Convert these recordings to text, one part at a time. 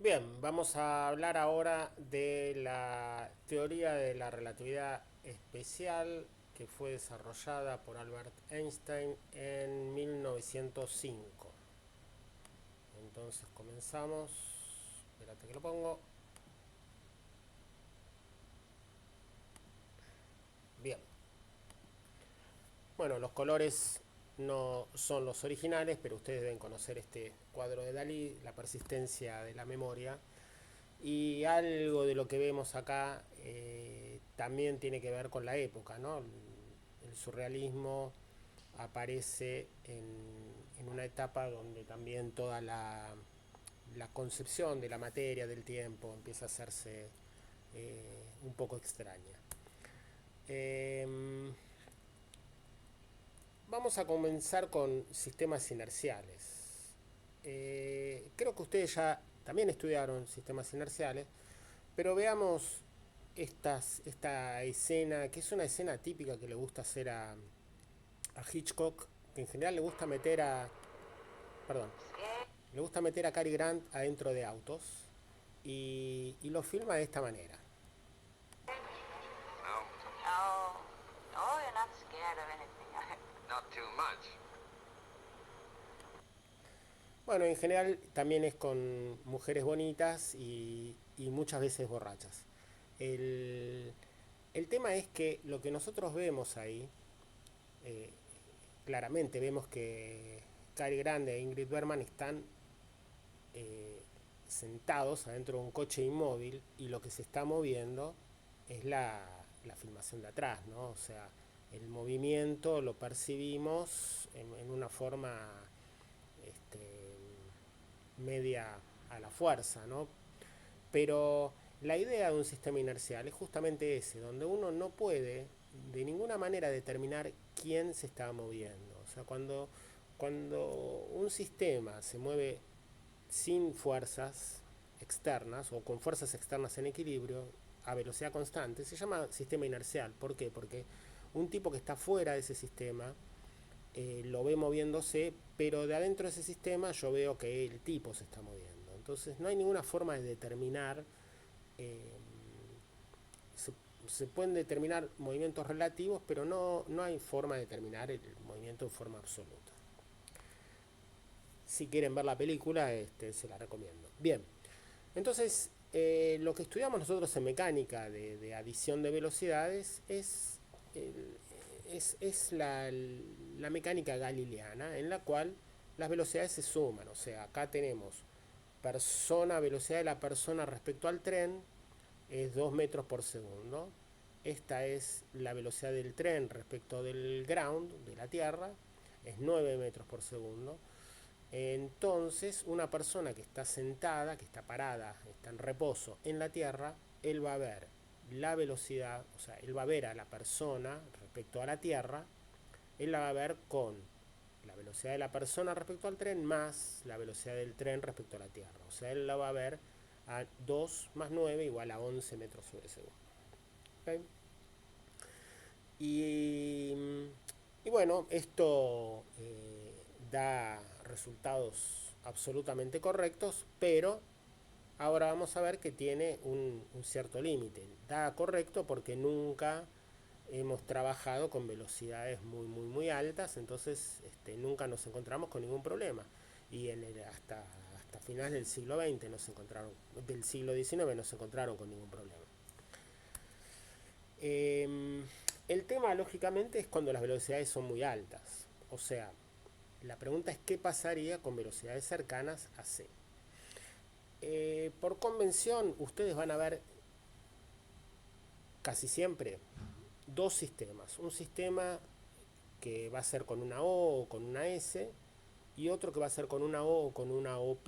Bien, vamos a hablar ahora de la teoría de la relatividad especial que fue desarrollada por Albert Einstein en 1905. Entonces comenzamos. Espérate que lo pongo. Bien. Bueno, los colores no son los originales, pero ustedes deben conocer este cuadro de Dalí, la persistencia de la memoria. Y algo de lo que vemos acá también tiene que ver con la época, ¿no? El surrealismo aparece en una etapa donde también toda la concepción de la materia, del tiempo, empieza a hacerse un poco extraña. Eh, Vamos a comenzar con sistemas inerciales. Creo que ustedes ya también estudiaron sistemas inerciales, pero veamos esta escena, que es una escena típica que le gusta hacer a Hitchcock, que en general le gusta meter perdón, le gusta meter a Cary Grant adentro de autos y lo filma de esta manera. No, Oh, oh, you're not scared of anything. not too much. Bueno, en general también es con mujeres bonitas y muchas veces borrachas. El, el tema es que lo que nosotros vemos ahí, eh, claramente vemos que Cary Grant e Ingrid Bergman están eh, sentados adentro de un coche inmóvil y lo que se está moviendo es la filmación de atrás, ¿no? O sea, el movimiento lo percibimos en una forma este, media a la fuerza, ¿no? Pero la idea de un sistema inercial es justamente ese, donde uno no puede de ninguna manera determinar quién se está moviendo. O sea, cuando un sistema se mueve sin fuerzas externas o con fuerzas externas en equilibrio a velocidad constante, se llama sistema inercial. ¿Por qué? Porque un tipo que está fuera de ese sistema lo ve moviéndose, pero de adentro de ese sistema yo veo que el tipo se está moviendo. Entonces no hay ninguna forma de determinar, eh, se, se, pueden determinar movimientos relativos, pero no hay forma de determinar el movimiento en forma absoluta. Si quieren ver la película, se la recomiendo. Bien, entonces lo que estudiamos nosotros en mecánica de adición de velocidades el- es la mecánica galileana, en la cual las velocidades se suman. O sea, acá tenemos velocidad de la persona respecto al tren, es 2 metros por segundo. Esta es la velocidad del tren respecto del ground, de la tierra, es 9 metros por segundo. Entonces, una persona que está sentada, que está parada, está en reposo en la tierra, él va a ver la velocidad, o sea, él va a ver a la persona respecto a la tierra, él la va a ver con la velocidad de la persona respecto al tren más la velocidad del tren respecto a la tierra. O sea, él la va a ver a 2 más 9 igual a 11 metros sobre segundo. ¿Okay? Y, y bueno, esto da resultados absolutamente correctos, pero ahora vamos a ver que tiene un cierto límite. Da correcto porque nunca hemos trabajado con velocidades muy altas, entonces nunca nos encontramos con ningún problema. Y hasta finales del siglo XX del siglo XIX no se encontraron con ningún problema. Eh, el tema, lógicamente, es cuando las velocidades son muy altas. O sea, la pregunta es qué pasaría con velocidades cercanas a c. Por convención, ustedes van a ver casi siempre dos sistemas. Un sistema que va a ser con una O o con una S y otro que va a ser con una O o con una O'.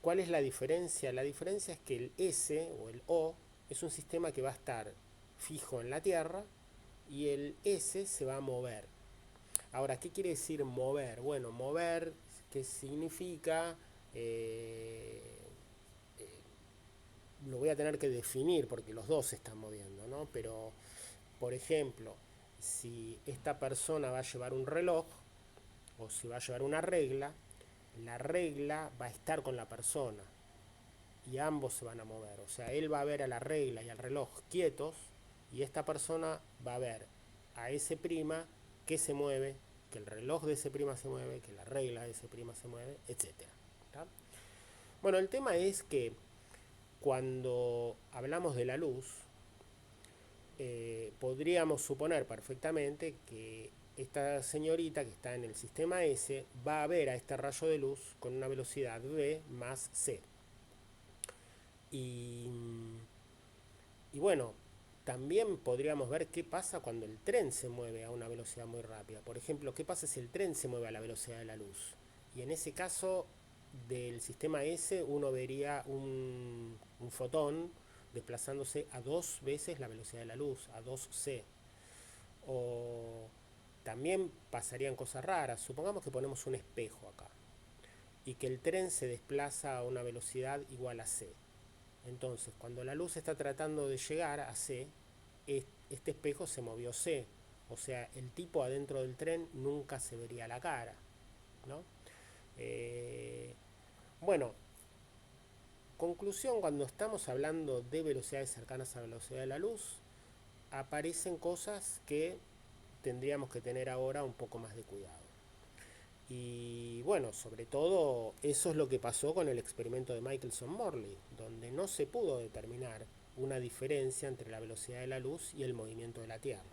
¿Cuál es la diferencia? La diferencia es que el S o el O es un sistema que va a estar fijo en la Tierra y el S se va a mover. Ahora, ¿qué quiere decir mover? Bueno, mover, ¿qué significa? Eh, lo voy a tener que definir porque los dos se están moviendo, ¿no? Pero, por ejemplo, si esta persona va a llevar un reloj o si va a llevar una regla, la regla va a estar con la persona. y ambos se van a mover. O sea, él va a ver a la regla y al reloj quietos y esta persona va a ver a S' que se mueve, que el reloj de S' se mueve, que la regla de S' se mueve, etcétera. Bueno, el tema es que cuando hablamos de la luz, podríamos suponer perfectamente que esta señorita que está en el sistema S va a ver a este rayo de luz con una velocidad v más c. Y, y bueno, también podríamos ver qué pasa cuando el tren se mueve a una velocidad muy rápida. Por ejemplo, qué pasa si el tren se mueve a la velocidad de la luz. Y en ese caso del sistema S uno vería un fotón desplazándose a 2 veces la velocidad de la luz, a 2c. O también pasarían cosas raras. Supongamos que ponemos un espejo acá y que el tren se desplaza a una velocidad igual a c. Entonces, cuando la luz está tratando de llegar a C, este espejo se movió C. O sea, el tipo adentro del tren nunca se vería la cara, ¿no? Bueno, conclusión, cuando estamos hablando de velocidades cercanas a la velocidad de la luz, aparecen cosas que tendríamos que tener ahora un poco más de cuidado. Y bueno, sobre todo eso es lo que pasó con el experimento de Michelson-Morley, donde no se pudo determinar una diferencia entre la velocidad de la luz y el movimiento de la Tierra.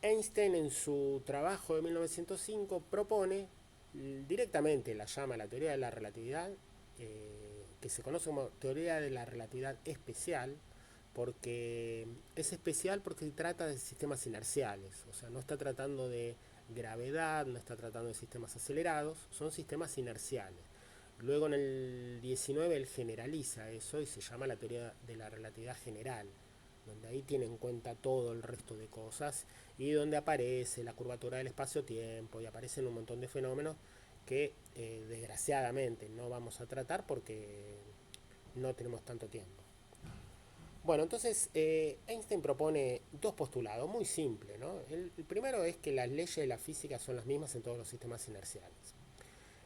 Einstein en su trabajo de 1905 propone directamente, la llama la teoría de la relatividad, que se conoce como teoría de la relatividad especial, porque es especial porque trata de sistemas inerciales, o sea, no está tratando de gravedad, no está tratando de sistemas acelerados, son sistemas inerciales. Luego en el 19 él generaliza eso y se llama la teoría de la relatividad general, donde ahí tiene en cuenta todo el resto de cosas y donde aparece la curvatura del espacio-tiempo y aparecen un montón de fenómenos que desgraciadamente no vamos a tratar porque no tenemos tanto tiempo. Bueno, entonces Einstein propone dos postulados muy simples, ¿no? El primero es que las leyes de la física son las mismas en todos los sistemas inerciales.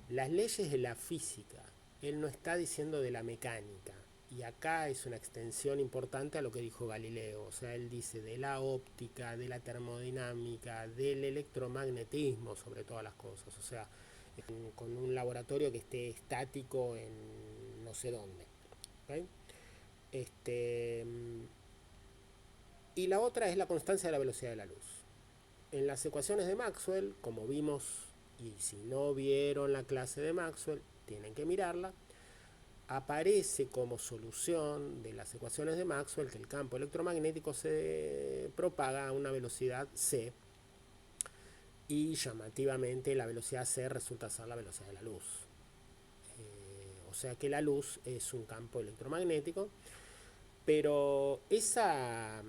Las leyes de la física, él no está diciendo de la mecánica, y acá es una extensión importante a lo que dijo Galileo, o sea, él dice de la óptica, de la termodinámica, del electromagnetismo sobre todas las cosas, o sea, con un laboratorio que esté estático en no sé dónde. ¿Okay? Y la otra es la constancia de la velocidad de la luz. En las ecuaciones de Maxwell, como vimos, y si no vieron la clase de Maxwell, tienen que mirarla, aparece como solución de las ecuaciones de Maxwell que el campo electromagnético se propaga a una velocidad c y llamativamente la velocidad c resulta ser la velocidad de la luz. O sea que la luz es un campo electromagnético, pero esa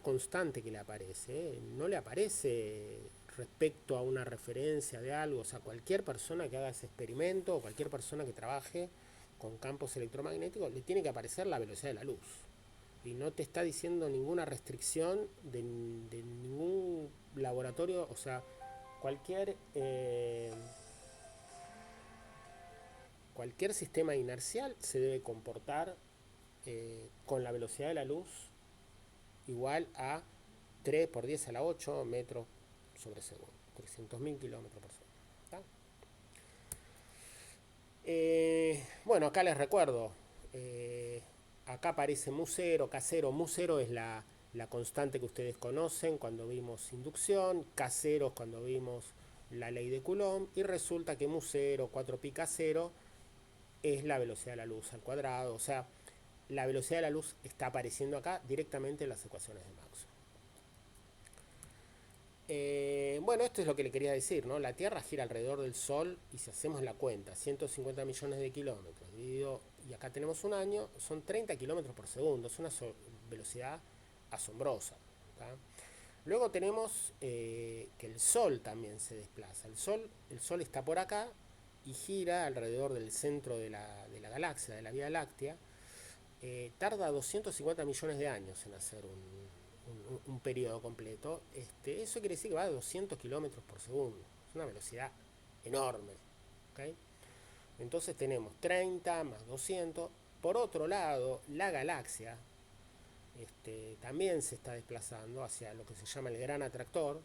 constante que le aparece, no le aparece respecto a una referencia de algo. O sea, cualquier persona que haga ese experimento o cualquier persona que trabaje con campos electromagnéticos le tiene que aparecer la velocidad de la luz. Y no te está diciendo ninguna restricción de ningún laboratorio. O sea, cualquier sistema inercial se debe comportar con la velocidad de la luz igual a 3 por 10 a la 8 metros sobre segundo, 300.000 kilómetros por segundo. Bueno, acá les recuerdo, acá aparece mu0, k0. Mu0 es la constante que ustedes conocen cuando vimos inducción, k0 cuando vimos la ley de Coulomb, y resulta que mu0, 4pi k0 es la velocidad de la luz al cuadrado. O sea, la velocidad de la luz está apareciendo acá directamente en las ecuaciones de Maxwell. Bueno, esto es lo que le quería decir, ¿no? La Tierra gira alrededor del Sol y si hacemos la cuenta, 150 millones de kilómetros dividido, y acá tenemos un año, son 30 kilómetros por segundo, es una velocidad asombrosa. ¿tá? Luego tenemos que el Sol también se desplaza. El Sol está por acá y gira alrededor del centro de la galaxia, de la Vía Láctea. Tarda 250 millones de años en hacer un periodo completo. Eso quiere decir que va a 200 kilómetros por segundo. Es una velocidad enorme. ¿Okay? Entonces tenemos 30 más 200. Por otro lado, la galaxia también se está desplazando hacia lo que se llama el gran atractor.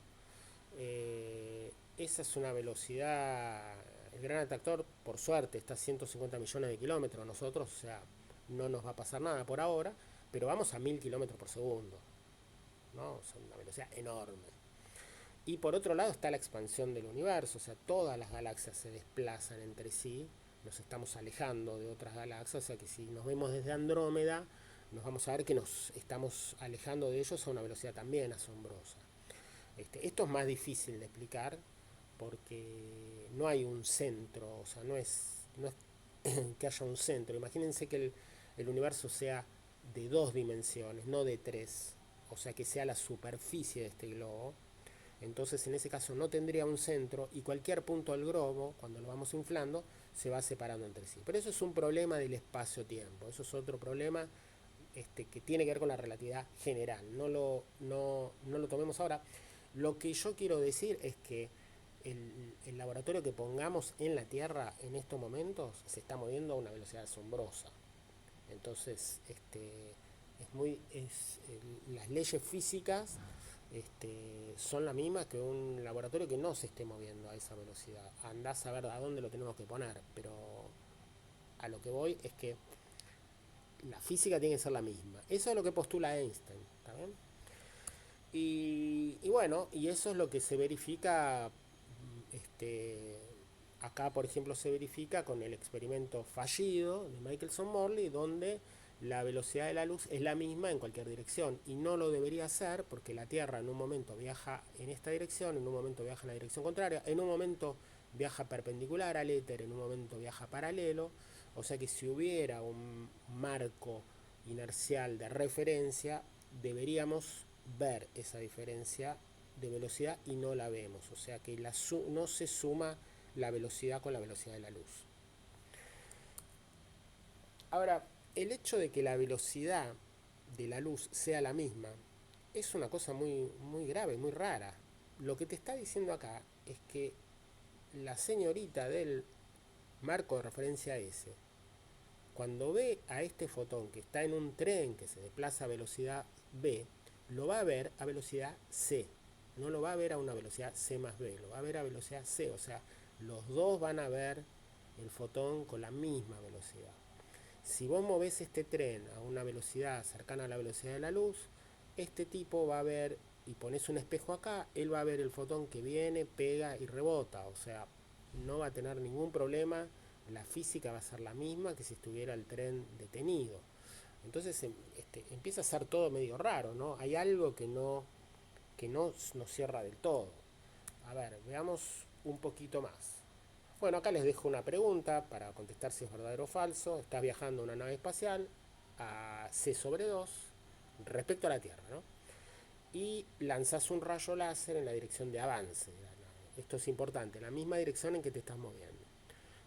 Esa es una velocidad, el gran atractor por suerte está a 150 millones de kilómetros nosotros, o sea, no nos va a pasar nada por ahora, pero vamos a 1000 kilómetros por segundo, ¿no? O sea, una velocidad enorme. Y por otro lado está la expansión del universo, o sea, todas las galaxias se desplazan entre sí, nos estamos alejando de otras galaxias, o sea que si nos vemos desde Andrómeda, nos vamos a ver que nos estamos alejando de ellos a una velocidad también asombrosa. Esto es más difícil de explicar porque no hay un centro, o sea, no es que haya un centro. Imagínense que el universo sea de 2 dimensiones, no de 3, o sea, que sea la superficie de este globo. Entonces en ese caso no tendría un centro y cualquier punto del globo, cuando lo vamos inflando, se va separando entre sí. Pero eso es un problema del espacio-tiempo, eso es otro problema que tiene que ver con la relatividad general. No lo tomemos ahora. Lo que yo quiero decir es que el laboratorio que pongamos en la Tierra en estos momentos se está moviendo a una velocidad asombrosa. Entonces, las leyes físicas son las mismas que un laboratorio que no se esté moviendo a esa velocidad. Andás a ver a dónde lo tenemos que poner, pero a lo que voy es que la física tiene que ser la misma. Eso es lo que postula Einstein, ¿está bien? Y bueno, y eso es lo que se verifica, acá por ejemplo se verifica con el experimento fallido de Michelson-Morley, donde la velocidad de la luz es la misma en cualquier dirección, y no lo debería ser porque la Tierra en un momento viaja en esta dirección, en un momento viaja en la dirección contraria, en un momento viaja perpendicular al éter, en un momento viaja paralelo, o sea que si hubiera un marco inercial de referencia, deberíamos ver esa diferencia de velocidad y no la vemos, o sea que no se suma la velocidad con la velocidad de la luz. Ahora, el hecho de que la velocidad de la luz sea la misma es una cosa muy, muy grave, muy rara. Lo que te está diciendo acá es que la señorita del marco de referencia S, cuando ve a este fotón que está en un tren que se desplaza a velocidad b, lo va a ver a velocidad c. No lo va a ver a una velocidad c más b, lo va a ver a velocidad c. O sea, los dos van a ver el fotón con la misma velocidad. Si vos movés este tren a una velocidad cercana a la velocidad de la luz, este tipo va a ver, y pones un espejo acá, él va a ver el fotón que viene, pega y rebota. O sea, no va a tener ningún problema, la física va a ser la misma que si estuviera el tren detenido. Entonces empieza a ser todo medio raro, ¿no? Hay algo que no nos cierra del todo. A ver, veamos un poquito más. Bueno, acá les dejo una pregunta para contestar si es verdadero o falso. Estás viajando en una nave espacial a c/2 respecto a la Tierra, ¿no? Y lanzás un rayo láser en la dirección de avance de la nave. Esto es importante, la misma dirección en que te estás moviendo.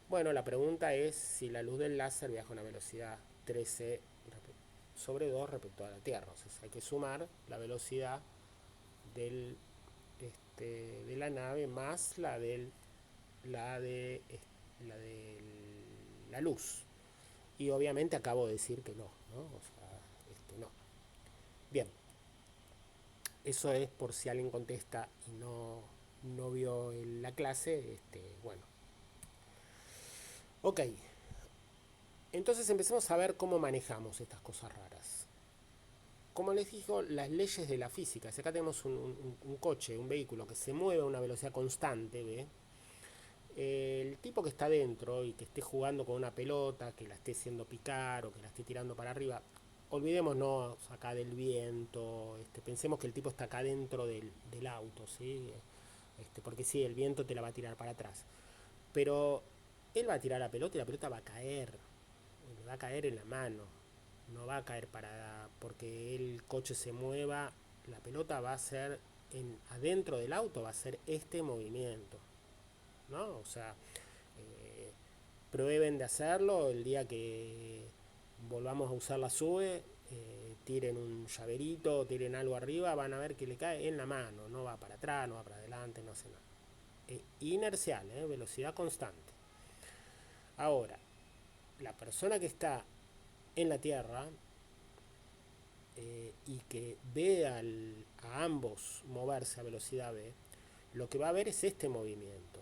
Bueno, la pregunta es si la luz del láser viaja a una velocidad 13/2 respecto a la Tierra. O sea, hay que sumar la velocidad de la nave más la de la luz. Y obviamente acabo de decir que no, ¿no? O sea, no. Bien, eso es por si alguien contesta y no vio la clase, bueno. Ok, entonces empecemos a ver cómo manejamos estas cosas raras. Como les digo, las leyes de la física, si acá tenemos un coche, un vehículo que se mueve a una velocidad constante, ¿ve? El tipo que está dentro y que esté jugando con una pelota, que la esté haciendo picar o que la esté tirando para arriba, olvidémonos acá del viento, pensemos que el tipo está acá dentro del auto, ¿sí? Porque sí, el viento te la va a tirar para atrás, pero él va a tirar la pelota y la pelota va a caer, le va a caer en la mano, no va a caer porque el coche se mueva, la pelota va a ser adentro del auto, va a ser este movimiento, ¿no? O sea, prueben de hacerlo el día que volvamos a usar la SUBE, tiren un llaverito, tiren algo arriba, van a ver que le cae en la mano, no va para atrás, no va para adelante, no hace nada. Inercial, velocidad constante. Ahora, la persona que está en la Tierra y que ve a ambos moverse a velocidad v, lo que va a ver es este movimiento.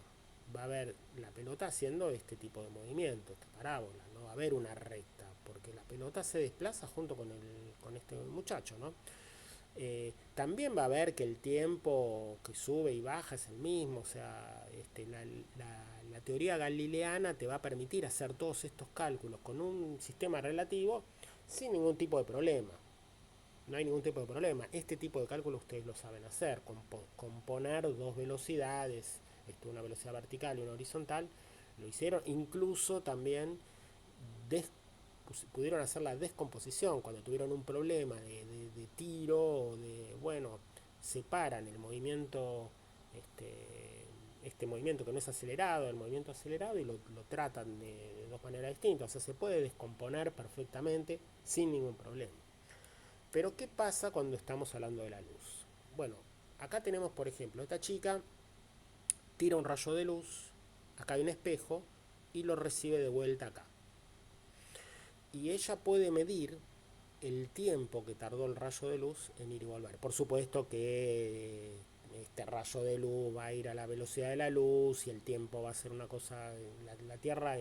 Va a ver la pelota haciendo este tipo de movimiento, esta parábola, no va a haber una recta, porque la pelota se desplaza junto con este muchacho, ¿no? También va a ver que el tiempo que sube y baja es el mismo, o sea, la teoría galileana te va a permitir hacer todos estos cálculos con un sistema relativo sin ningún tipo de problema. No hay ningún tipo de problema. Este tipo de cálculo ustedes lo saben hacer, componer dos velocidades, una velocidad vertical y una horizontal, lo hicieron, incluso también pudieron hacer la descomposición cuando tuvieron un problema de tiro o de, bueno, separan el movimiento, este movimiento que no es acelerado, el movimiento acelerado, y lo tratan de dos maneras distintas. O sea, se puede descomponer perfectamente sin ningún problema. Pero ¿qué pasa cuando estamos hablando de la luz? Bueno, acá tenemos, por ejemplo, esta chica tira un rayo de luz, acá hay un espejo y lo recibe de vuelta acá. Y ella puede medir el tiempo que tardó el rayo de luz en ir y volver. Por supuesto que este rayo de luz va a ir a la velocidad de la luz y el tiempo va a ser una cosa. La Tierra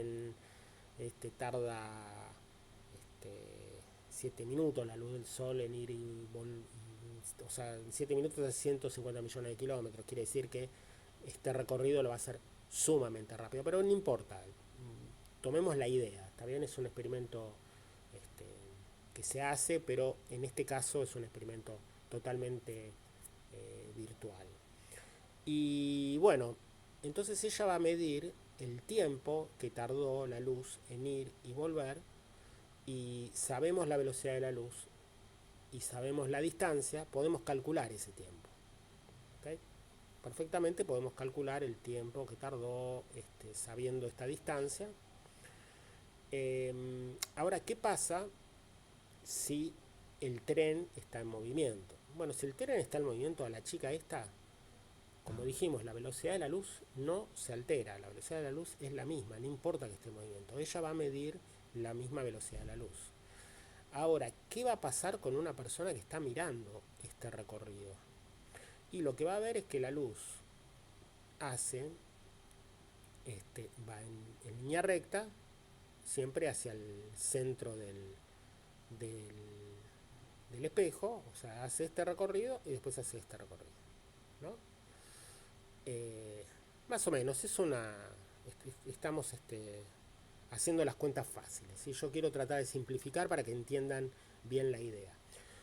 tarda 7 minutos, la luz del Sol en ir y volver. O sea, en 7 minutos es 150 millones de kilómetros. Quiere decir que este recorrido lo va a hacer sumamente rápido. Pero no importa. Tomemos la idea. Está bien, es un experimento que se hace, pero en este caso es un experimento totalmente virtual. Y bueno, entonces ella va a medir el tiempo que tardó la luz en ir y volver, y sabemos la velocidad de la luz y sabemos la distancia, podemos calcular ese tiempo. ¿Okay? Perfectamente podemos calcular el tiempo que tardó sabiendo esta distancia. Ahora, ¿qué pasa si el tren está en movimiento? Bueno, si el tren está en movimiento, a la chica esta, como dijimos, la velocidad de la luz no se altera, la velocidad de la luz es la misma, no importa que esté en movimiento, ella va a medir la misma velocidad de la luz. Ahora, ¿qué va a pasar con una persona que está mirando este recorrido? Y lo que va a ver es que la luz va en línea recta, siempre hacia el centro del, del espejo, o sea, hace este recorrido y después hace este recorrido, ¿no? Más o menos, estamos haciendo las cuentas fáciles, ¿sí? Yo quiero tratar de simplificar para que entiendan bien la idea.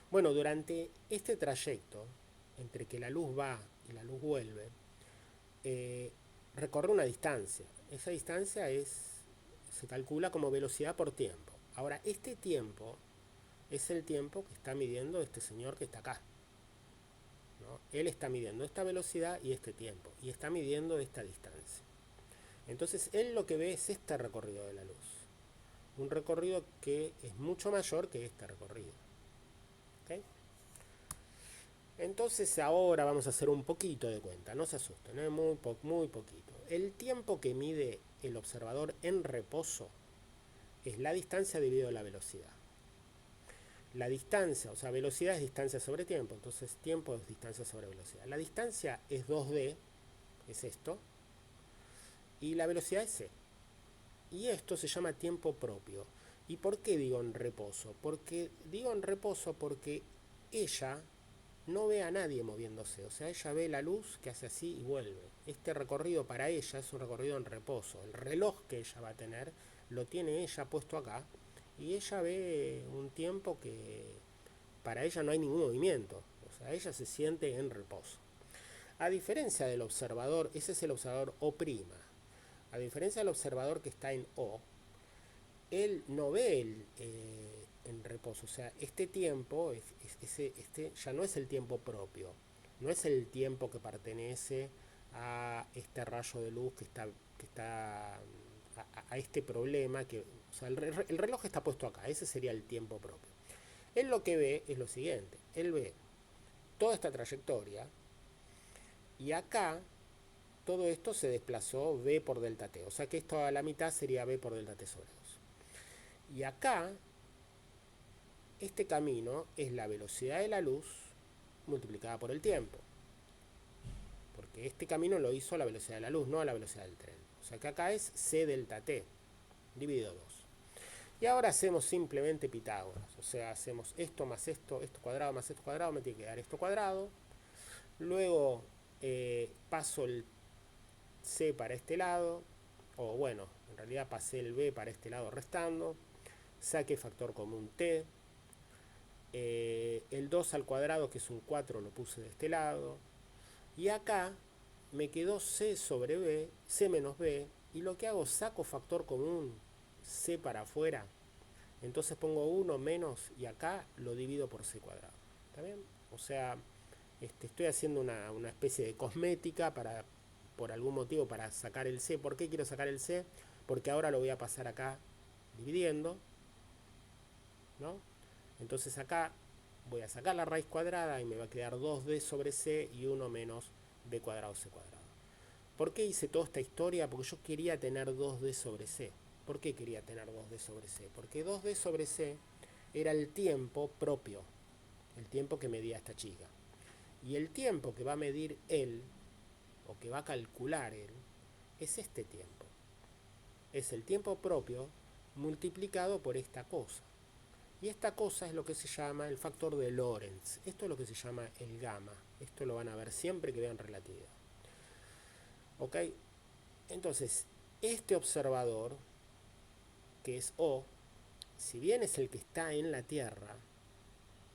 Bueno, durante este trayecto, entre que la luz va y la luz vuelve, recorre una distancia. Esa distancia se calcula como velocidad por tiempo. Ahora, este tiempo es el tiempo que está midiendo este señor que está acá, ¿no? Él está midiendo esta velocidad y este tiempo, y está midiendo esta distancia. Entonces, él lo que ve es este recorrido de la luz. Un recorrido que es mucho mayor que este recorrido. ¿Okay? Entonces ahora vamos a hacer un poquito de cuenta, no se asusten, muy poquito. El tiempo que mide el observador en reposo es la distancia dividido la velocidad. La distancia, o sea, velocidad es distancia sobre tiempo, entonces tiempo es distancia sobre velocidad. La distancia es 2d, es esto, y la velocidad es c. Y esto se llama tiempo propio. ¿Y por qué digo en reposo? Porque digo en reposo porque ella no ve a nadie moviéndose, o sea, ella ve la luz que hace así y vuelve. Este recorrido para ella es un recorrido en reposo. El reloj que ella va a tener lo tiene ella puesto acá, y ella ve un tiempo que para ella no hay ningún movimiento, o sea, ella se siente en reposo. A diferencia del observador, ese es el observador O', a diferencia del observador que está en O, él no ve en reposo, o sea, este tiempo ya no es el tiempo propio, no es el tiempo que pertenece a este rayo de luz que está a este problema, o sea, el reloj está puesto acá, ese sería el tiempo propio. Él lo que ve es lo siguiente, él ve toda esta trayectoria y acá todo esto se desplazó v por delta t. O sea que esto a la mitad sería v por delta t sobre 2. Y acá, este camino es la velocidad de la luz multiplicada por el tiempo. Porque este camino lo hizo a la velocidad de la luz, no a la velocidad del tren. O sea que acá es c delta t, dividido 2. Y ahora hacemos simplemente Pitágoras. O sea, hacemos esto más esto cuadrado más esto cuadrado, me tiene que dar esto cuadrado. Luego paso el c para este lado, o bueno, en realidad pasé el b para este lado restando. Saqué factor común t. El 2 al cuadrado, que es un 4, lo puse de este lado. Y acá me quedó c sobre b, c menos b. Y lo que hago, saco factor común, c para afuera. Entonces pongo 1 menos y acá lo divido por c cuadrado. ¿Está bien? O sea, estoy haciendo una especie de cosmética por algún motivo para sacar el c. ¿Por qué quiero sacar el c? Porque ahora lo voy a pasar acá dividiendo, ¿no? Entonces acá voy a sacar la raíz cuadrada y me va a quedar 2d sobre c y 1 menos b cuadrado c cuadrado. ¿Por qué hice toda esta historia? Porque yo quería tener 2d sobre c. ¿Por qué quería tener 2d sobre c? Porque 2d sobre c era el tiempo propio, el tiempo que medía esta chica. Y el tiempo que va a medir él, o que va a calcular él, es este tiempo. Es el tiempo propio multiplicado por esta cosa. Y esta cosa es lo que se llama el factor de Lorentz. Esto es lo que se llama el gamma. Esto lo van a ver siempre que vean relatividad. ¿Ok? Entonces, este observador, que es O, si bien es el que está en la Tierra,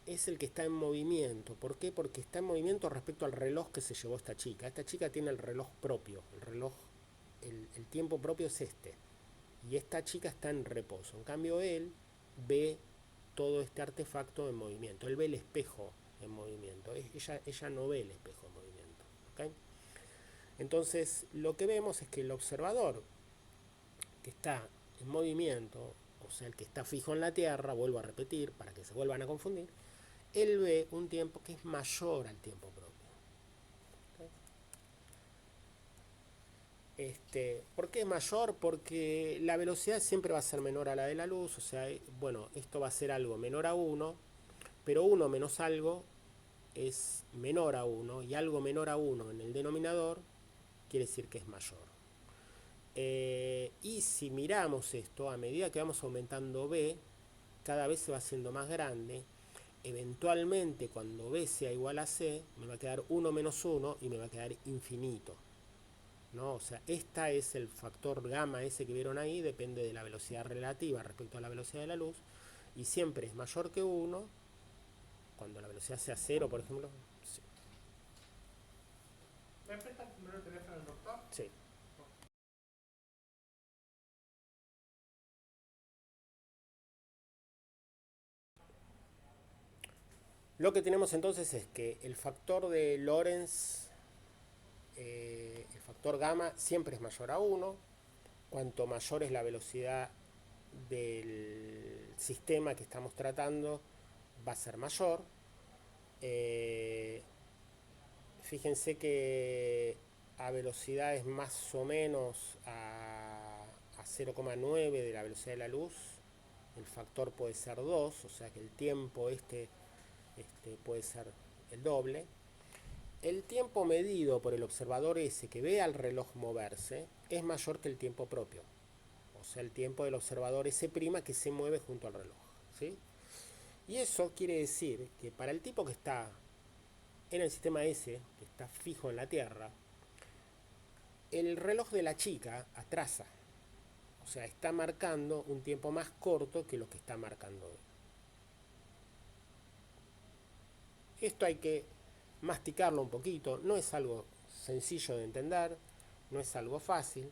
es el que está en movimiento. ¿Por qué? Porque está en movimiento respecto al reloj que se llevó esta chica. Esta chica tiene el reloj propio. El tiempo propio es este. Y esta chica está en reposo. En cambio, él ve todo este artefacto en movimiento. Él ve el espejo en movimiento. Ella no ve el espejo en movimiento. ¿Okay? Entonces, lo que vemos es que el observador que está en movimiento, o sea, el que está fijo en la Tierra, vuelvo a repetir para que se vuelvan a confundir, él ve un tiempo que es mayor al tiempo propio. ¿Por qué es mayor? Porque la velocidad siempre va a ser menor a la de la luz, o sea, bueno, esto va a ser algo menor a 1, pero 1 menos algo es menor a 1, y algo menor a 1 en el denominador quiere decir que es mayor. Y si miramos esto, a medida que vamos aumentando b, cada vez se va haciendo más grande. Eventualmente, cuando b sea igual a c, me va a quedar 1 menos 1 y me va a quedar infinito, ¿no? O sea, este es el factor gamma ese que vieron ahí, depende de la velocidad relativa respecto a la velocidad de la luz, y siempre es mayor que 1, cuando la velocidad sea 0, por ejemplo. Sí. ¿Me prestas el número de teléfono del doctor? Sí. Lo que tenemos entonces es que el factor de Lorentz, el factor gamma, siempre es mayor a 1. Cuanto mayor es la velocidad del sistema que estamos tratando, va a ser mayor. Fíjense que a velocidades más o menos a 0,9 de la velocidad de la luz, el factor puede ser 2, o sea que el tiempo puede ser el doble. El tiempo medido por el observador ese que ve al reloj moverse es mayor que el tiempo propio. O sea, el tiempo del observador S' que se mueve junto al reloj. ¿Sí? Y eso quiere decir que para el tipo que está en el sistema S, que está fijo en la Tierra, el reloj de la chica atrasa. O sea, está marcando un tiempo más corto que lo que está marcando él. Esto hay que masticarlo un poquito, no es algo sencillo de entender, no es algo fácil,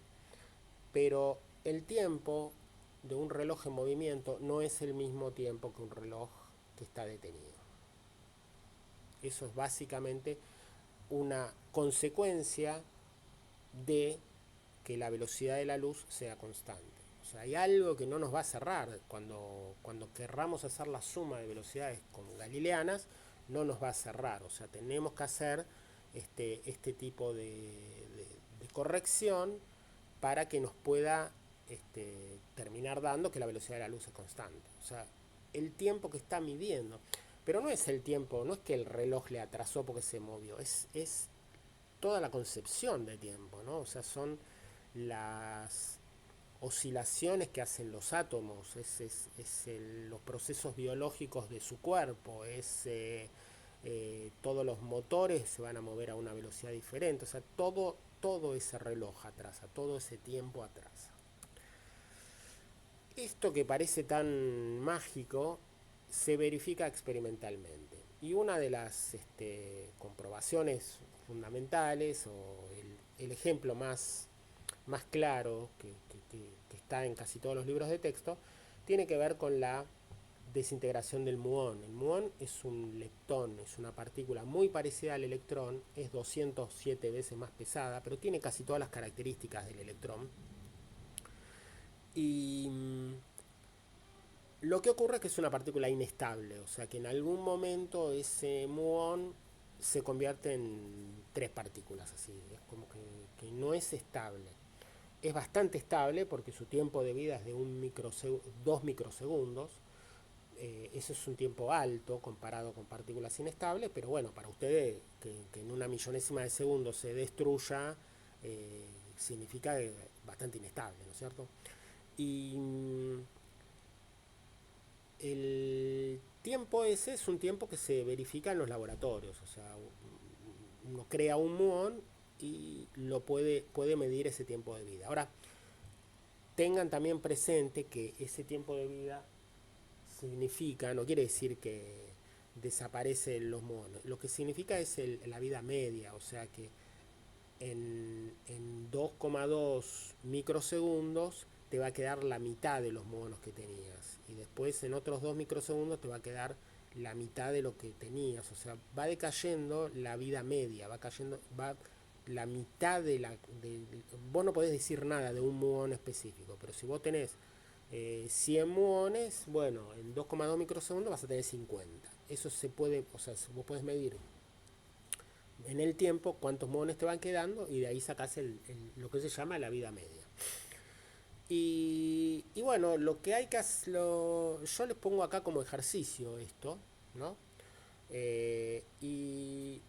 pero el tiempo de un reloj en movimiento no es el mismo tiempo que un reloj que está detenido. Eso es básicamente una consecuencia de que la velocidad de la luz sea constante. O sea, hay algo que no nos va a cerrar. Cuando querramos hacer la suma de velocidades con galileanas, no nos va a cerrar. O sea, tenemos que hacer este tipo de corrección para que nos pueda terminar dando que la velocidad de la luz es constante. O sea, el tiempo que está midiendo. Pero no es el tiempo, no es que el reloj le atrasó porque se movió, es toda la concepción de tiempo, ¿no? O sea, son las oscilaciones que hacen los átomos, los procesos biológicos de su cuerpo, todos los motores se van a mover a una velocidad diferente, o sea, todo ese reloj atrasa, todo ese tiempo atrasa. Esto que parece tan mágico se verifica experimentalmente. Y una de las comprobaciones fundamentales, o el ejemplo más claro que está en casi todos los libros de texto, tiene que ver con la desintegración del muón. El muón es un leptón, es una partícula muy parecida al electrón, es 207 veces más pesada, pero tiene casi todas las características del electrón. Y lo que ocurre es que es una partícula inestable, o sea que en algún momento ese muón se convierte en tres partículas, así, es como que no es estable. Es bastante estable porque su tiempo de vida es de 2 microsegundos. Eso es un tiempo alto comparado con partículas inestables, pero bueno, para ustedes que en una millonésima de segundo se destruya, significa bastante inestable, ¿no es cierto? Y el tiempo ese es un tiempo que se verifica en los laboratorios, o sea, uno crea un muón y puede medir ese tiempo de vida. Ahora, tengan también presente que ese tiempo de vida significa, no quiere decir que desaparecen los muones, lo que significa es la vida media, o sea que en 2,2 microsegundos te va a quedar la mitad de los muones que tenías, y después en otros 2 microsegundos te va a quedar la mitad de lo que tenías, o sea, va decayendo la vida media, va cayendo, va la mitad vos no podés decir nada de un muón específico, pero si vos tenés 100 muones, bueno, en 2,2 microsegundos vas a tener 50. Eso se puede, o sea, vos podés medir en el tiempo cuántos muones te van quedando y de ahí sacás lo que se llama la vida media. Y bueno, lo que hay que hacer, yo les pongo acá como ejercicio esto, ¿no? Y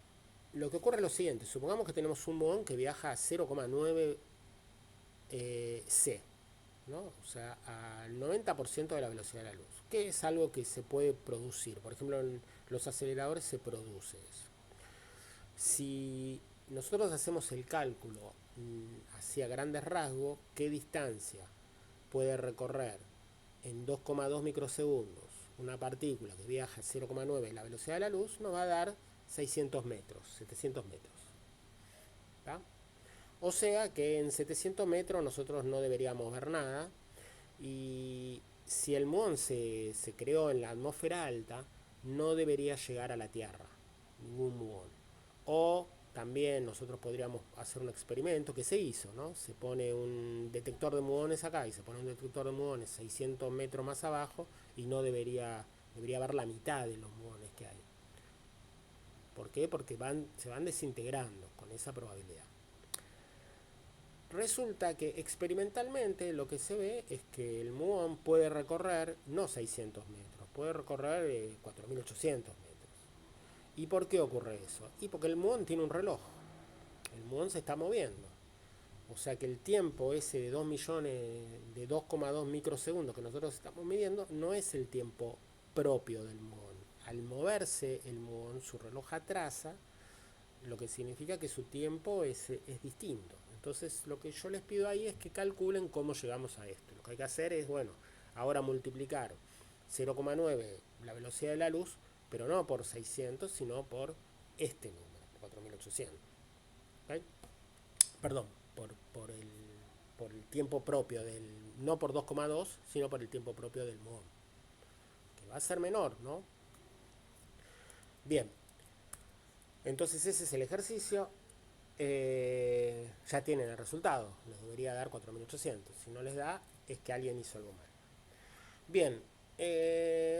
lo que ocurre es lo siguiente, supongamos que tenemos un muón que viaja a 0,9 C, ¿no? O sea, al 90% de la velocidad de la luz, que es algo que se puede producir. Por ejemplo, en los aceleradores se produce eso. Si nosotros hacemos el cálculo hacia grandes rasgos, qué distancia puede recorrer en 2,2 microsegundos una partícula que viaja a 0,9 en la velocidad de la luz, nos va a dar 600 metros, 700 metros. ¿Tá? O sea que en 700 metros nosotros no deberíamos ver nada, y si el muón se creó en la atmósfera alta, no debería llegar a la Tierra, ningún muón. O también nosotros podríamos hacer un experimento que se hizo, ¿no? Se pone un detector de muones acá y se pone un detector de muones 600 metros más abajo y no debería haber la mitad de los muones que hay. ¿Por qué? Porque se van desintegrando con esa probabilidad. Resulta que experimentalmente lo que se ve es que el muón puede recorrer no 600 metros, puede recorrer 4800 metros. ¿Y por qué ocurre eso? Y porque el muón tiene un reloj, el muón se está moviendo. O sea que el tiempo ese de 2,2 microsegundos que nosotros estamos midiendo no es el tiempo propio del muón. Al moverse el muón, su reloj atrasa, lo que significa que su tiempo es distinto. Entonces lo que yo les pido ahí es que calculen cómo llegamos a esto. Lo que hay que hacer es, bueno, ahora multiplicar 0,9 la velocidad de la luz, pero no por 600, sino por este número, 4800. ¿Okay? Perdón, por el tiempo propio no por 2,2, sino por el tiempo propio del muón, que va a ser menor, ¿no? Bien, entonces ese es el ejercicio. Ya tienen el resultado, les debería dar 4800. Si no les da, es que alguien hizo algo mal. Bien,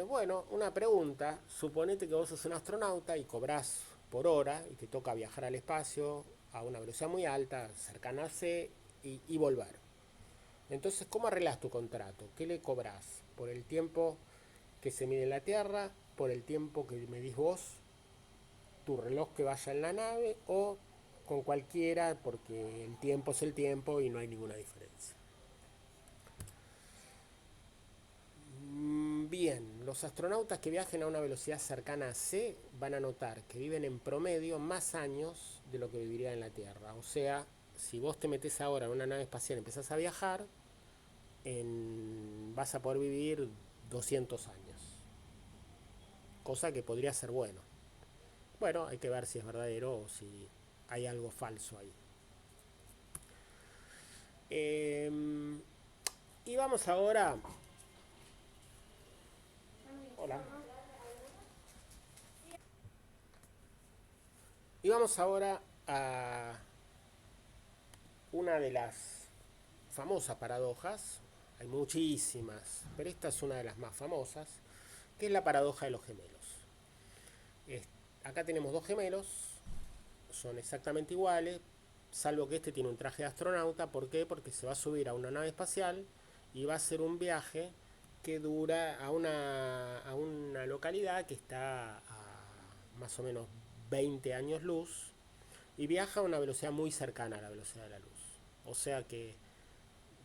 bueno, una pregunta. Suponete que vos sos un astronauta y cobrás por hora y te toca viajar al espacio a una velocidad muy alta, cercana a C, y volver. Entonces, ¿cómo arreglas tu contrato? ¿Qué le cobras? ¿Por el tiempo que se mide en la Tierra? ¿Por el tiempo que medís vos, tu reloj que vaya en la nave? ¿O con cualquiera, porque el tiempo es el tiempo y no hay ninguna diferencia? Bien, los astronautas que viajen a una velocidad cercana a C van a notar que viven en promedio más años de lo que vivirían en la Tierra. O sea, si vos te metés ahora en una nave espacial y empezás a viajar, vas a poder vivir 200 años. Cosa que podría ser bueno. Bueno, hay que ver si es verdadero o si hay algo falso ahí. Y vamos ahora... Hola. Y vamos ahora a una de las famosas paradojas. Hay muchísimas, pero esta es una de las más famosas, que es la paradoja de los gemelos. Acá tenemos dos gemelos, son exactamente iguales, salvo que este tiene un traje de astronauta. ¿Por qué? Porque se va a subir a una nave espacial y va a hacer un viaje que dura a una localidad que está a más o menos 20 años luz, y viaja a una velocidad muy cercana a la velocidad de la luz. O sea que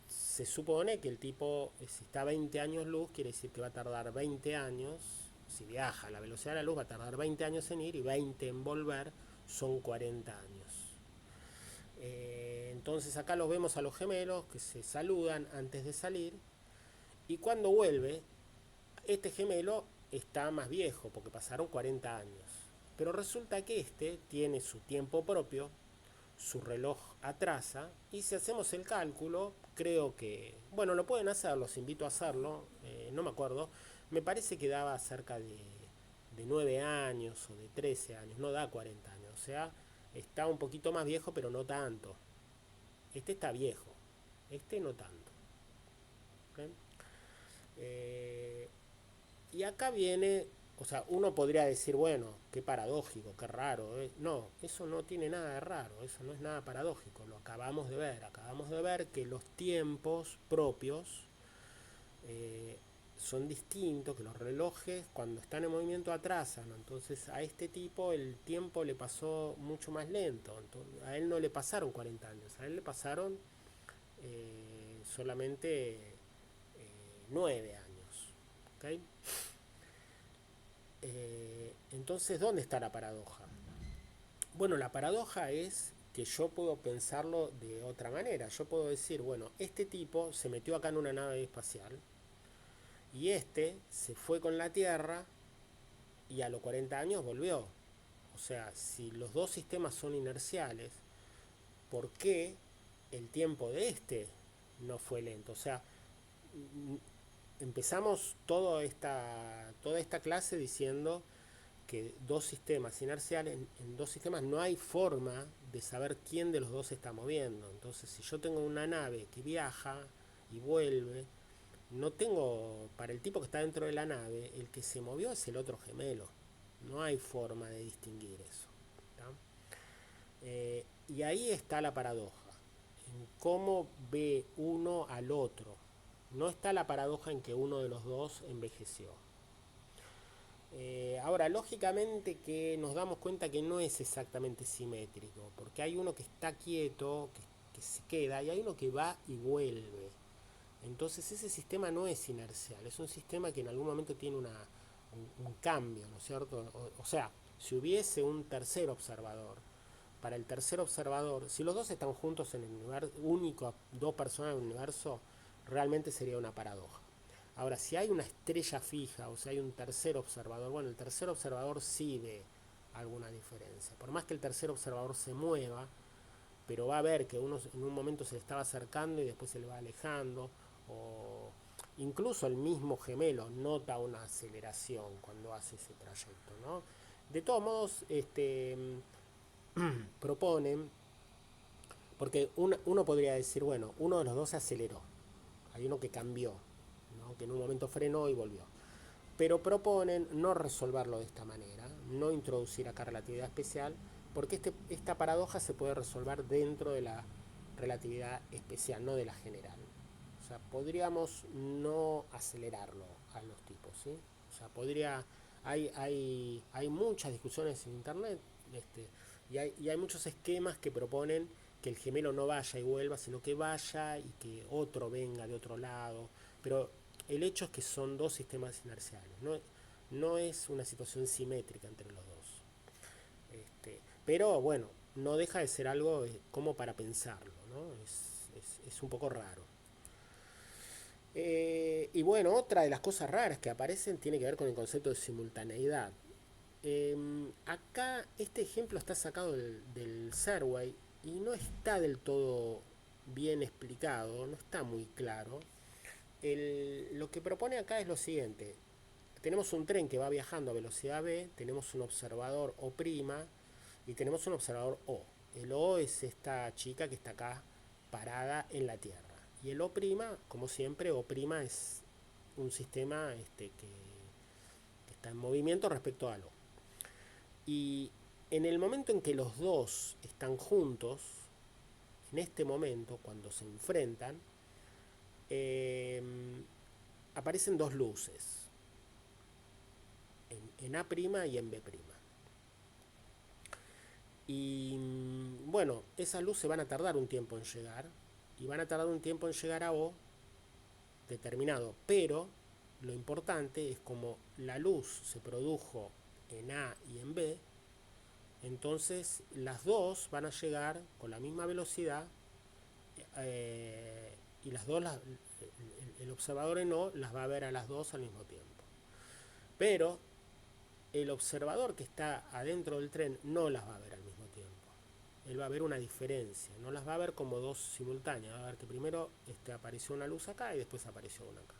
se supone que el tipo, si está a 20 años luz, quiere decir que va a tardar 20 años. Si viaja a la velocidad de la luz, va a tardar 20 años en ir y 20 en volver, son 40 años. Entonces acá los vemos a los gemelos que se saludan antes de salir, y cuando vuelve, este gemelo está más viejo porque pasaron 40 años. Pero resulta que este tiene su tiempo propio, su reloj atrasa, y si hacemos el cálculo, creo que, bueno, lo pueden hacer, los invito a hacerlo, no me acuerdo, me parece que daba cerca de 9 años o de 13 años, no da 40 años, o sea, está un poquito más viejo, pero no tanto. Este está viejo, este no tanto. ¿Okay? Y acá viene, o sea, uno podría decir, bueno, qué paradójico, qué raro. No, eso no tiene nada de raro, eso no es nada paradójico, lo acabamos de ver que los tiempos propios son distintos, que los relojes cuando están en movimiento atrasan. Entonces a este tipo el tiempo le pasó mucho más lento. Entonces, a él no le pasaron 40 años, a él le pasaron solamente 9 años. ¿Okay? Entonces, ¿dónde está la paradoja? Bueno, la paradoja es que yo puedo pensarlo de otra manera. Yo puedo decir, bueno, este tipo se metió acá en una nave espacial y este se fue con la Tierra y a los 40 años volvió. O sea, si los dos sistemas son inerciales, ¿por qué el tiempo de este no fue lento? O sea, empezamos toda esta clase diciendo que dos sistemas inerciales, en dos sistemas no hay forma de saber quién de los dos se está moviendo. Entonces, si yo tengo una nave que viaja y vuelve, no tengo, para el tipo que está dentro de la nave, el que se movió es el otro gemelo. No hay forma de distinguir eso. Y ahí está la paradoja, en cómo ve uno al otro. No está la paradoja en que uno de los dos envejeció. Ahora, lógicamente que nos damos cuenta que no es exactamente simétrico, porque hay uno que está quieto, que se queda, y hay uno que va y vuelve. Entonces ese sistema no es inercial, es un sistema que en algún momento tiene un cambio, ¿no es cierto? O sea, si hubiese un tercer observador, para el tercer observador, si los dos están juntos en el universo, único, dos personas en el universo, realmente sería una paradoja. Ahora, si hay una estrella fija, o sea, hay un tercer observador, bueno, el tercer observador sí ve alguna diferencia. Por más que el tercer observador se mueva, pero va a ver que uno en un momento se le estaba acercando y después se le va alejando, o incluso el mismo gemelo nota una aceleración cuando hace ese trayecto, ¿no? De todos modos, proponen, porque uno podría decir, bueno, uno de los dos se aceleró, hay uno que cambió, ¿no? Que en un momento frenó y volvió. Pero proponen no resolverlo de esta manera, no introducir acá relatividad especial, porque esta paradoja se puede resolver dentro de la relatividad especial, no de la general. O sea, podríamos no acelerarlo a los tipos, ¿sí? O sea, hay muchas discusiones en internet, y hay muchos esquemas que proponen que el gemelo no vaya y vuelva, sino que vaya y que otro venga de otro lado. Pero el hecho es que son dos sistemas inerciales, no es una situación simétrica entre los dos. Pero bueno, no deja de ser algo como para pensarlo, ¿no? Es un poco raro. Y bueno, otra de las cosas raras que aparecen tiene que ver con el concepto de simultaneidad. Acá este ejemplo está sacado del Serway y no está del todo bien explicado, no está muy claro. Lo que propone acá es lo siguiente. Tenemos un tren que va viajando a velocidad v, tenemos un observador O' y tenemos un observador O. El O es esta chica que está acá parada en la Tierra. Y el O', como siempre, O' es un sistema que está en movimiento respecto al O. Y en el momento en que los dos están juntos, en este momento, cuando se enfrentan, eh, aparecen dos luces, en A' y en B'. Y bueno, esas luces van a tardar un tiempo en llegar, y van a tardar un tiempo en llegar a O determinado, pero lo importante es como la luz se produjo en A y en B, entonces las dos van a llegar con la misma velocidad, y las dos, el observador en O las va a ver a las dos al mismo tiempo. Pero el observador que está adentro del tren no las va a ver al mismo tiempo. Él va a ver una diferencia, no las va a ver como dos simultáneas, va a ver que primero apareció una luz acá y después apareció una acá.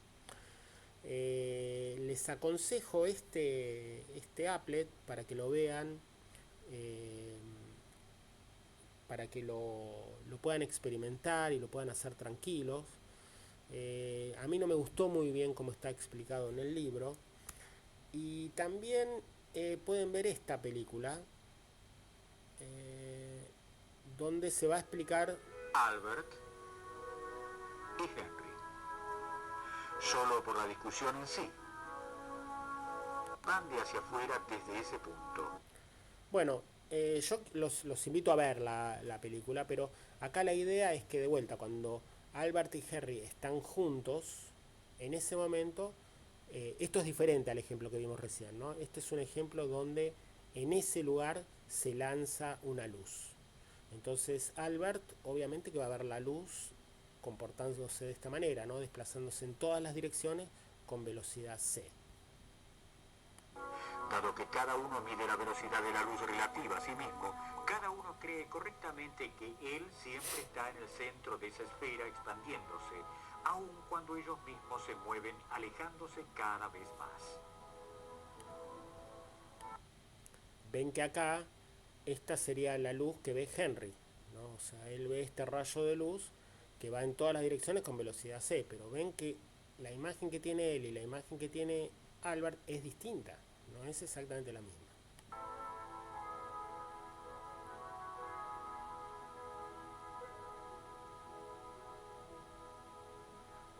Les aconsejo este applet para que lo vean, eh, para que lo puedan experimentar y lo puedan hacer tranquilos. A mí no me gustó muy bien como está explicado en el libro. Y también pueden ver esta película, eh, donde se va a explicar. Albert y Henry. Solo por la discusión en sí. Van de hacia afuera desde ese punto. Bueno, yo los invito a ver la película, pero acá la idea es que de vuelta, cuando Albert y Henry están juntos, en ese momento, esto es diferente al ejemplo que vimos recién, ¿no? Este es un ejemplo donde en ese lugar se lanza una luz. Entonces Albert obviamente que va a ver la luz comportándose de esta manera, ¿no? Desplazándose en todas las direcciones con velocidad c. Dado que cada uno mide la velocidad de la luz relativa a sí mismo, cada uno cree correctamente que él siempre está en el centro de esa esfera expandiéndose, aun cuando ellos mismos se mueven alejándose cada vez más. Ven que acá esta sería la luz que ve Henry, ¿no? O sea, él ve este rayo de luz que va en todas las direcciones con velocidad c, pero ven que la imagen que tiene él y la imagen que tiene Albert es distinta, no es exactamente la misma.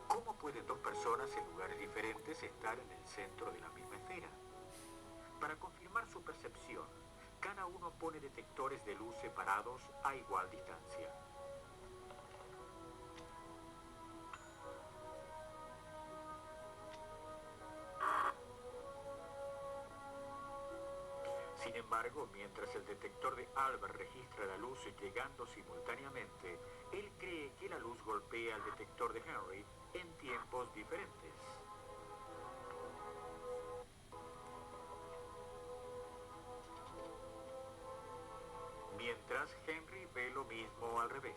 ¿Cómo pueden dos personas en lugares diferentes estar en el centro de la misma esfera? Para confirmar su percepción, cada uno pone detectores de luz separados a igual distancia. Sin embargo, mientras el detector de Albert registra la luz llegando simultáneamente, él cree que la luz golpea al detector de Henry en tiempos diferentes. Mientras Henry ve lo mismo al revés.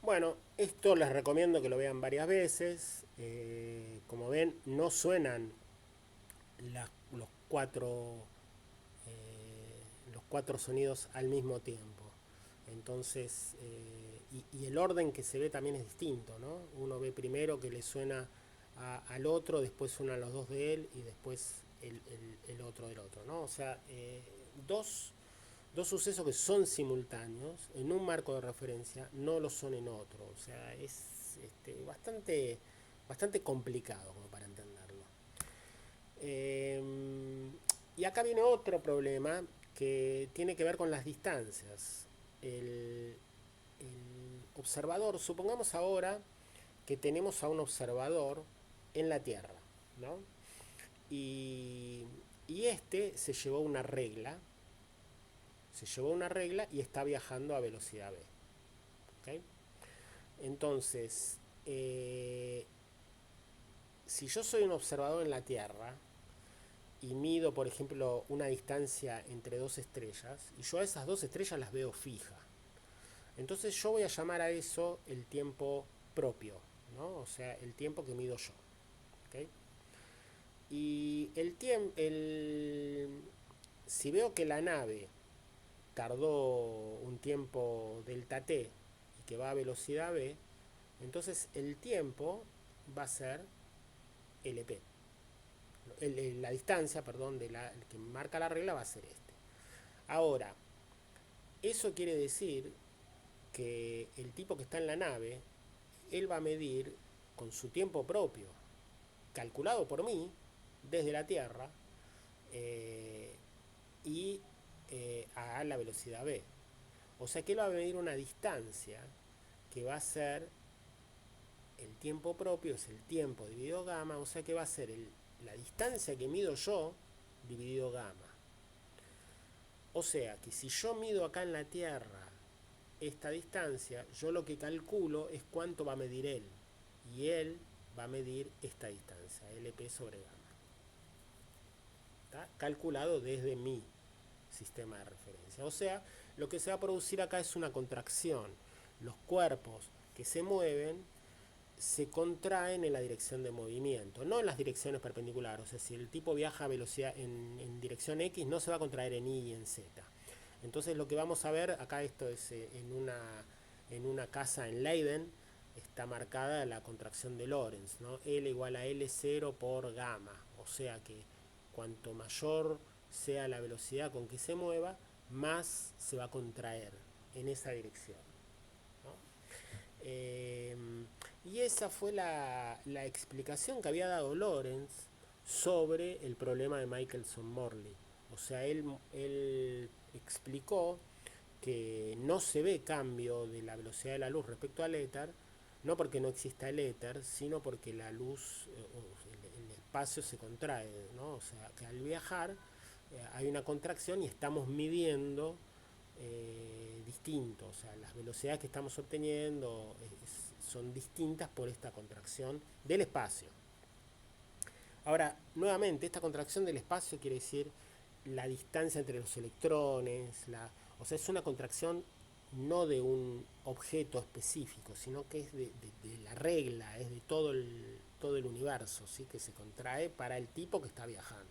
Bueno, esto les recomiendo que lo vean varias veces. Como ven, no suenan los cuatro los cuatro sonidos al mismo tiempo. Entonces, y el orden que se ve también es distinto, ¿no? Uno ve primero que le suena al otro, después suenan los dos de él y después el otro del otro, ¿no? O sea, dos, dos sucesos que son simultáneos en un marco de referencia no lo son en otro. O sea, es bastante complicado como para entenderlo. Eh, y acá viene otro problema que tiene que ver con las distancias. El observador, supongamos ahora que tenemos a un observador en la Tierra, ¿no? Y, y este se llevó una regla y está viajando a velocidad v. ¿Ok? Entonces, si yo soy un observador en la Tierra y mido, por ejemplo, una distancia entre dos estrellas, y yo a esas dos estrellas las veo fijas, entonces yo voy a llamar a eso el tiempo propio, ¿no? O sea, el tiempo que mido yo. ¿Ok? Y si veo que la nave tardó un tiempo delta t y que va a velocidad v, entonces el tiempo va a ser LP. La distancia, perdón, el que marca la regla va a ser este. Ahora, eso quiere decir que el tipo que está en la nave, él va a medir con su tiempo propio, calculado por mí, desde la Tierra, y a la velocidad v. O sea que él va a medir una distancia que va a ser el tiempo propio, es el tiempo dividido gamma, o sea que va a ser la distancia que mido yo dividido gamma. O sea que si yo mido acá en la Tierra esta distancia, yo lo que calculo es cuánto va a medir él. Y él va a medir esta distancia, LP sobre gamma. ¿Está? Calculado desde mi sistema de referencia. O sea, lo que se va a producir acá es una contracción. Los cuerpos que se mueven se contraen en la dirección de movimiento, no en las direcciones perpendiculares. O sea, si el tipo viaja a velocidad en dirección X, no se va a contraer en Y y en Z. Entonces lo que vamos a ver, acá esto es en una casa en Leiden, está marcada la contracción de Lorentz, ¿no? L igual a L0 por gamma. O sea que cuanto mayor sea la velocidad con que se mueva, más se va a contraer en esa dirección, ¿no? Y esa fue la explicación que había dado Lorentz sobre el problema de Michelson-Morley. O sea, él explicó que no se ve cambio de la velocidad de la luz respecto al éter, no porque no exista el éter, sino porque la luz, el espacio se contrae, ¿no? O sea, que al viajar hay una contracción y estamos midiendo distinto, o sea, las velocidades que estamos obteniendo son distintas por esta contracción del espacio. Ahora, nuevamente, esta contracción del espacio quiere decir la distancia entre los electrones, o sea, es una contracción no de un objeto específico, sino que es de la regla, es de todo el universo, ¿sí? Que se contrae para el tipo que está viajando.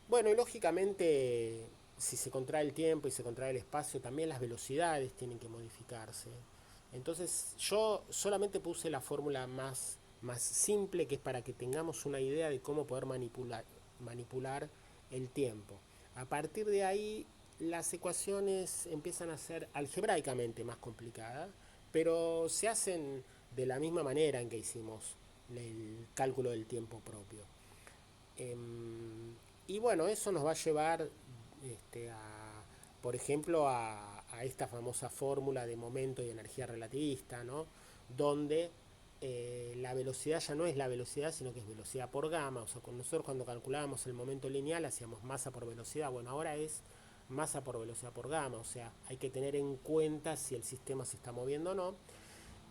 Bueno, y lógicamente, si se contrae el tiempo y se contrae el espacio, también las velocidades tienen que modificarse. Entonces, yo solamente puse la fórmula más simple, que es para que tengamos una idea de cómo poder manipular el tiempo. A partir de ahí, las ecuaciones empiezan a ser algebraicamente más complicadas, pero se hacen de la misma manera en que hicimos el cálculo del tiempo propio. Y bueno, eso nos va a llevar, por ejemplo, a esta famosa fórmula de momento y energía relativista, ¿no? Donde la velocidad ya no es la velocidad, sino que es velocidad por gamma. O sea, nosotros cuando calculábamos el momento lineal hacíamos masa por velocidad. Bueno, ahora es masa por velocidad por gamma. O sea, hay que tener en cuenta si el sistema se está moviendo o no.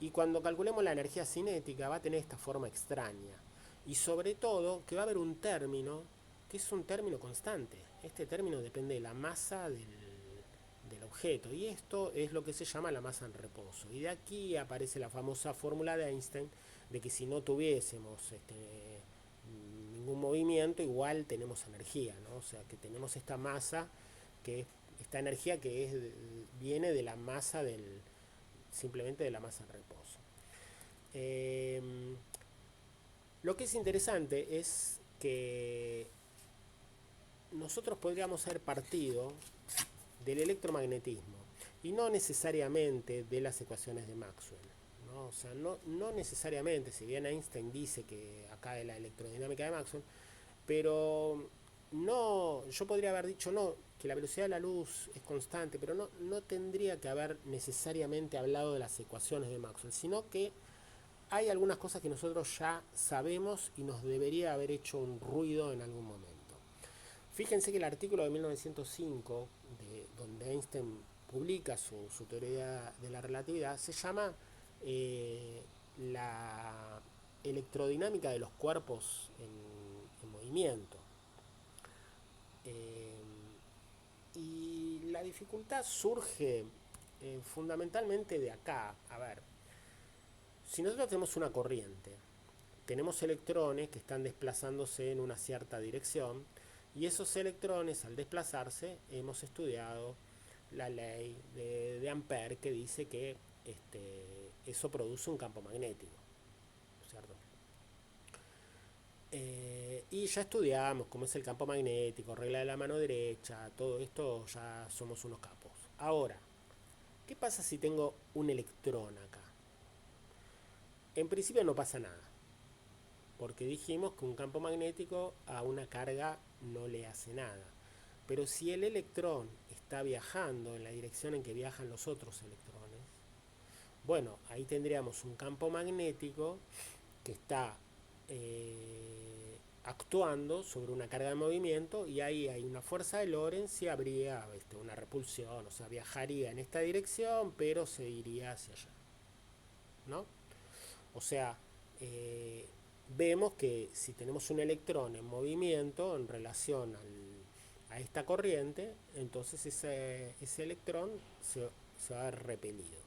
Y cuando calculemos la energía cinética va a tener esta forma extraña. Y sobre todo que va a haber un término que es un término constante. Este término depende de la masa del objeto, y esto es lo que se llama la masa en reposo. Y de aquí aparece la famosa fórmula de Einstein de que si no tuviésemos ningún movimiento, igual tenemos energía, ¿no? O sea, que tenemos esta masa que es esta energía que viene de la masa simplemente de la masa en reposo. Lo que es interesante es que nosotros podríamos ser partido del electromagnetismo y no necesariamente de las ecuaciones de Maxwell, ¿no? O sea, no necesariamente, si bien Einstein dice que acá de la electrodinámica de Maxwell, pero no, yo podría haber dicho no, que la velocidad de la luz es constante, pero no tendría que haber necesariamente hablado de las ecuaciones de Maxwell, sino que hay algunas cosas que nosotros ya sabemos y nos debería haber hecho un ruido en algún momento. Fíjense que el artículo de 1905, donde Einstein publica su teoría de la relatividad, se llama la electrodinámica de los cuerpos en movimiento. Y la dificultad surge fundamentalmente de acá. A ver, si nosotros tenemos una corriente, tenemos electrones que están desplazándose en una cierta dirección, y esos electrones, al desplazarse, hemos estudiado la ley de Ampère, que dice que eso produce un campo magnético, ¿cierto? Y ya estudiamos cómo es el campo magnético, regla de la mano derecha, todo esto ya somos unos capos. Ahora, ¿qué pasa si tengo un electrón acá? En principio no pasa nada, porque dijimos que un campo magnético a una carga no le hace nada. Pero si el electrón está viajando en la dirección en que viajan los otros electrones, bueno, ahí tendríamos un campo magnético que está actuando sobre una carga de movimiento, y ahí hay una fuerza de Lorentz y habría una repulsión, o sea, viajaría en esta dirección, pero se iría hacia allá, ¿no? O sea, vemos que si tenemos un electrón en movimiento en relación a esta corriente, entonces ese electrón se va a ver repelido.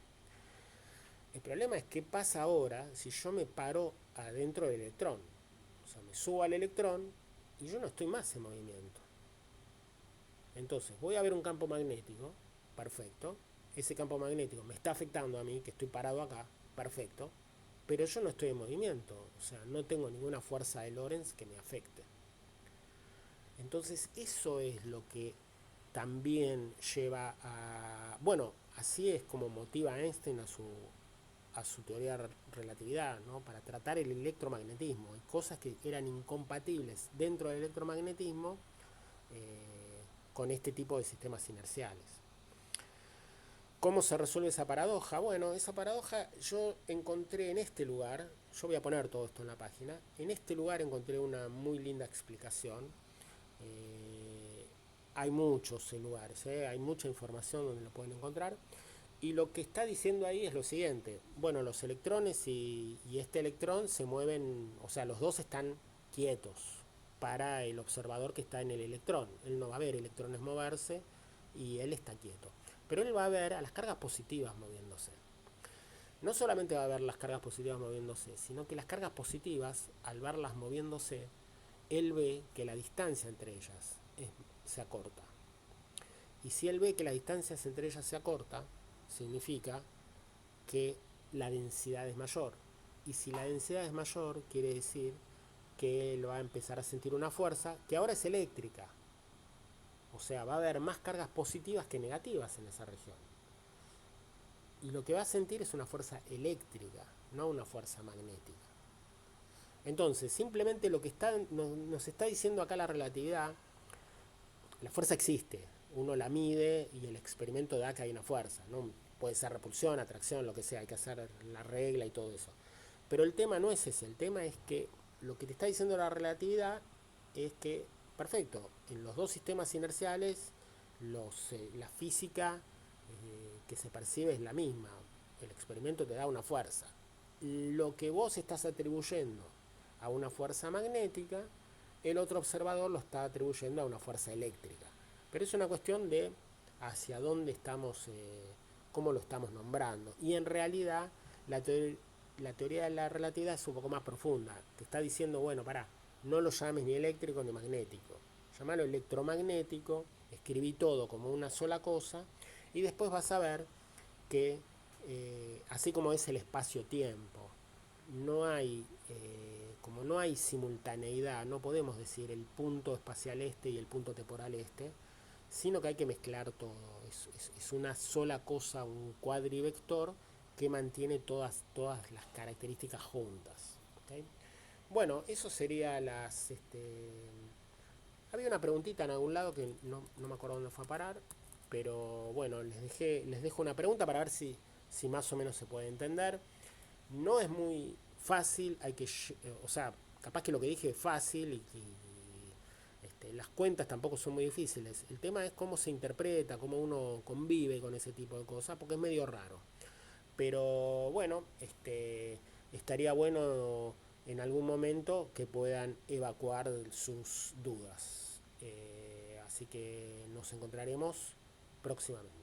El problema es qué pasa ahora si yo me paro adentro del electrón. O sea, me subo al electrón y yo no estoy más en movimiento. Entonces voy a ver un campo magnético, perfecto. Ese campo magnético me está afectando a mí, que estoy parado acá, perfecto. Pero yo no estoy en movimiento, o sea, no tengo ninguna fuerza de Lorentz que me afecte. Entonces eso es lo que también lleva a... Bueno, así es como motiva a Einstein a su teoría de relatividad, ¿no? Para tratar el electromagnetismo. Hay cosas que eran incompatibles dentro del electromagnetismo con este tipo de sistemas inerciales. ¿Cómo se resuelve esa paradoja? Bueno, esa paradoja yo encontré en este lugar, yo voy a poner todo esto en la página, en este lugar encontré una muy linda explicación. Hay muchos lugares, hay mucha información donde lo pueden encontrar, y lo que está diciendo ahí es lo siguiente: bueno, los electrones y este electrón se mueven, o sea, los dos están quietos para el observador que está en el electrón. Él no va a ver electrones moverse y él está quieto. Pero él va a ver a las cargas positivas moviéndose. No solamente va a ver las cargas positivas moviéndose, sino que las cargas positivas, al verlas moviéndose, él ve que la distancia entre ellas se acorta. Y si él ve que la distancia entre ellas se acorta, significa que la densidad es mayor. Y si la densidad es mayor, quiere decir que él va a empezar a sentir una fuerza que ahora es eléctrica. O sea, va a haber más cargas positivas que negativas en esa región. Y lo que va a sentir es una fuerza eléctrica, no una fuerza magnética. Entonces, simplemente lo que nos está diciendo acá la relatividad, la fuerza existe, uno la mide y el experimento da que hay una fuerza, ¿no? Puede ser repulsión, atracción, lo que sea, hay que hacer la regla y todo eso. Pero el tema no es ese, el tema es que lo que te está diciendo la relatividad es que, perfecto, en los dos sistemas inerciales la física que se percibe es la misma, el experimento te da una fuerza. Lo que vos estás atribuyendo a una fuerza magnética, el otro observador lo está atribuyendo a una fuerza eléctrica. Pero es una cuestión de hacia dónde estamos, cómo lo estamos nombrando. Y en realidad la teoría de la relatividad es un poco más profunda. Te está diciendo, bueno, pará, no lo llames ni eléctrico ni magnético, llamalo electromagnético, escribí todo como una sola cosa, y después vas a ver que, así como es el espacio-tiempo, no hay, como no hay simultaneidad, no podemos decir el punto espacial este y el punto temporal este, sino que hay que mezclar todo. Es una sola cosa, un cuadrivector que mantiene todas las características juntas. ¿Okay? Bueno, eso sería las... había una preguntita en algún lado que no me acuerdo dónde fue a parar, pero bueno, les dejo una pregunta para ver si más o menos se puede entender. No es muy fácil, o sea, capaz que lo que dije es fácil y las cuentas tampoco son muy difíciles. El tema es cómo se interpreta, cómo uno convive con ese tipo de cosas, porque es medio raro. Pero bueno, estaría bueno en algún momento que puedan evacuar sus dudas. Así que nos encontraremos próximamente.